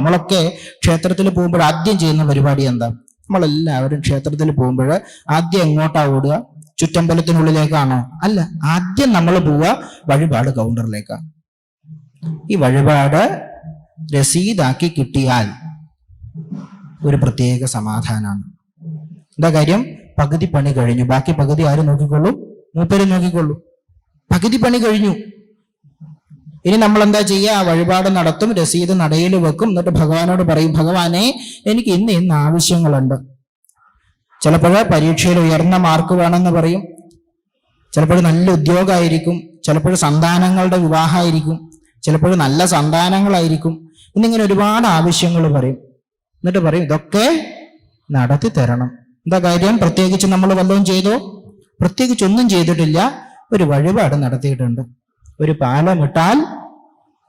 നമ്മളൊക്കെ ക്ഷേത്രത്തിൽ പോകുമ്പോൾ ആദ്യം ചെയ്യുന്ന പരിപാടി എന്താ? നമ്മളെല്ലാവരും ക്ഷേത്രത്തിൽ പോകുമ്പോൾ ആദ്യം എങ്ങോട്ടാ ഓടുക? ചുറ്റമ്പലത്തിനുള്ളിലേക്കാണോ? അല്ല, ആദ്യം നമ്മൾ പോവുക വഴിപാട് കൗണ്ടറിലേക്കാണ്. ഈ വഴിപാട് രസീതാക്കി കിട്ടിയാൽ ഒരു പ്രത്യേക സമാധാനമാണ്. എന്താ കാര്യം? പകുതി പണി കഴിഞ്ഞു. ബാക്കി പകുതി ആര് നോക്കിക്കൊള്ളൂ? മൂപ്പര് നോക്കിക്കൊള്ളൂ. പകുതി പണി കഴിഞ്ഞു. ഇനി നമ്മൾ എന്താ ചെയ്യുക? വഴിപാട് നടത്തും, രസീത് നടയിൽ വെക്കും, എന്നിട്ട് ഭഗവാനോട് പറയും, ഭഗവാനെ, എനിക്ക് ഇന്ന് ആവശ്യങ്ങളുണ്ട്. ചിലപ്പോൾ പരീക്ഷയിൽ ഉയർന്ന മാർക്ക് വേണമെന്ന് പറയും, ചിലപ്പോൾ നല്ല ഉദ്യോഗമായിരിക്കും, ചിലപ്പോൾ സന്താനങ്ങളുടെ വിവാഹമായിരിക്കും, ചിലപ്പോൾ നല്ല സന്താനങ്ങളായിരിക്കും. എന്നിങ്ങനെ ഒരുപാട് ആവശ്യങ്ങൾ പറയും. എന്നിട്ട് പറയും, ഇതൊക്കെ നടത്തി തരണം. എന്താ കാര്യം? പ്രത്യേകിച്ച് നമ്മൾ വല്ലതും ചെയ്തോ? പ്രത്യേകിച്ചൊന്നും ചെയ്തിട്ടില്ല. ഒരു വഴിപാട് നടത്തിയിട്ടുണ്ട്. ഒരു പാലമിട്ടാൽ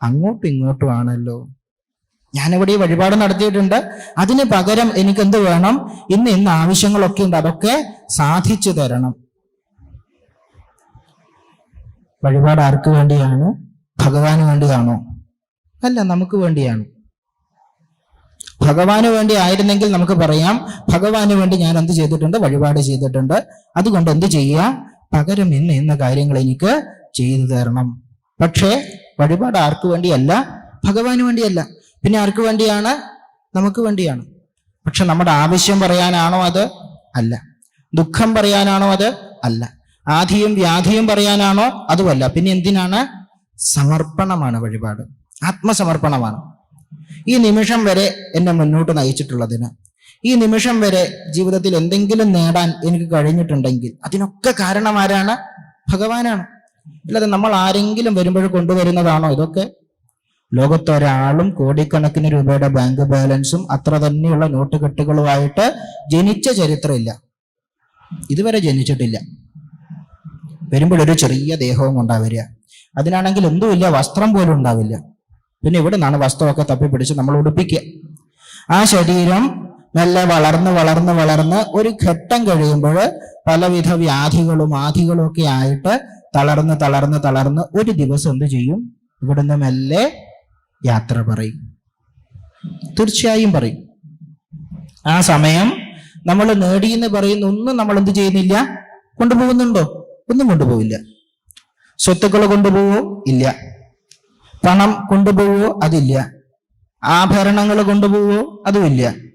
അങ്ങോട്ടും ഇങ്ങോട്ടും ആണല്ലോ. ഞാനിവിടെ ഈ വഴിപാട് നടത്തിയിട്ടുണ്ട്, അതിന് പകരം എനിക്ക് എന്ത് വേണം? ഇന്ന് ആവശ്യങ്ങളൊക്കെ ഉണ്ട്, അതൊക്കെ സാധിച്ചു തരണം. വഴിപാട് ആർക്ക് വേണ്ടിയാണ്? ഭഗവാന് വേണ്ടിയാണോ? അല്ല, നമുക്ക് വേണ്ടിയാണ്. ഭഗവാന് വേണ്ടി ആയിരുന്നെങ്കിൽ നമുക്ക് പറയാം, ഭഗവാന് വേണ്ടി ഞാൻ എന്ത് ചെയ്തിട്ടുണ്ട്? വഴിപാട് ചെയ്തിട്ടുണ്ട്. അതുകൊണ്ട് എന്ത് ചെയ്യുക? പകരം ഇന്ന കാര്യങ്ങൾ എനിക്ക് ചെയ്തു തരണം. പക്ഷേ വഴിപാട് ആർക്ക് വേണ്ടിയല്ല? ഭഗവാന് വേണ്ടിയല്ല. പിന്നെ ആർക്ക് വേണ്ടിയാണ്? നമുക്ക് വേണ്ടിയാണ്. പക്ഷെ നമ്മുടെ ആവശ്യം പറയാനാണോ അത്? അല്ല. ദുഃഖം പറയാനാണോ അത്? അല്ല. ആധിയും വ്യാധിയും പറയാനാണോ? അതുമല്ല. പിന്നെ എന്തിനാണ്? സമർപ്പണമാണ് വഴിപാട്. ആത്മസമർപ്പണമാണ്. ഈ നിമിഷം വരെ എന്നെ മുന്നോട്ട് നയിച്ചിട്ടുള്ളതിന്, ഈ നിമിഷം വരെ ജീവിതത്തിൽ എന്തെങ്കിലും നേടാൻ എനിക്ക് കഴിഞ്ഞിട്ടുണ്ടെങ്കിൽ അതിനൊക്കെ കാരണം ആരാണ്? ഭഗവാനാണ്. അല്ലാതെ നമ്മൾ ആരെങ്കിലും വരുമ്പോൾ കൊണ്ടുവരുന്നതാണോ ഇതൊക്കെ? ലോകത്തൊരാളും കോടിക്കണക്കിന് രൂപയുടെ ബാങ്ക് ബാലൻസും അത്ര തന്നെയുള്ള നോട്ടുകെട്ടുകളുമായിട്ട് ജനിച്ച ചരിത്രമില്ല. ഇതുവരെ ജനിച്ചിട്ടില്ല. വരുമ്പോൾ ഒരു ചെറിയ ദേഹവും ഉണ്ടാവില്ല. അതിനാണെങ്കിൽ എന്തുമില്ല, വസ്ത്രം പോലും ഉണ്ടാവില്ല. പിന്നെ ഇവിടെ നിന്നാണ് വസ്ത്രമൊക്കെ തപ്പിപ്പിടിച്ച് നമ്മൾ ഉടുപ്പിക്കുക. ആ ശരീരം മെല്ലെ വളർന്ന് ഒരു ഘട്ടം കഴിയുമ്പോൾ പലവിധ വ്യാധികളും ആധികളും ഒക്കെ ആയിട്ട് തളർന്ന് ഒരു ദിവസം എന്ത് ചെയ്യും? ഇവിടുന്ന് മെല്ലെ യാത്ര പറയും. തീർച്ചയായും പറയും. ആ സമയം നമ്മൾ നേടിയെന്ന് പറയുന്ന ഒന്നും നമ്മൾ എന്ത് ചെയ്യുന്നില്ല? കൊണ്ടുപോകുന്നുണ്ടോ? ഒന്നും കൊണ്ടുപോവില്ല. സ്വത്തുക്കൾ കൊണ്ടുപോവോ? ഇല്ല. പണം കൊണ്ടുപോവോ? അതില്ല. ആഭരണങ്ങൾ കൊണ്ടുപോവോ? അതുമില്ല.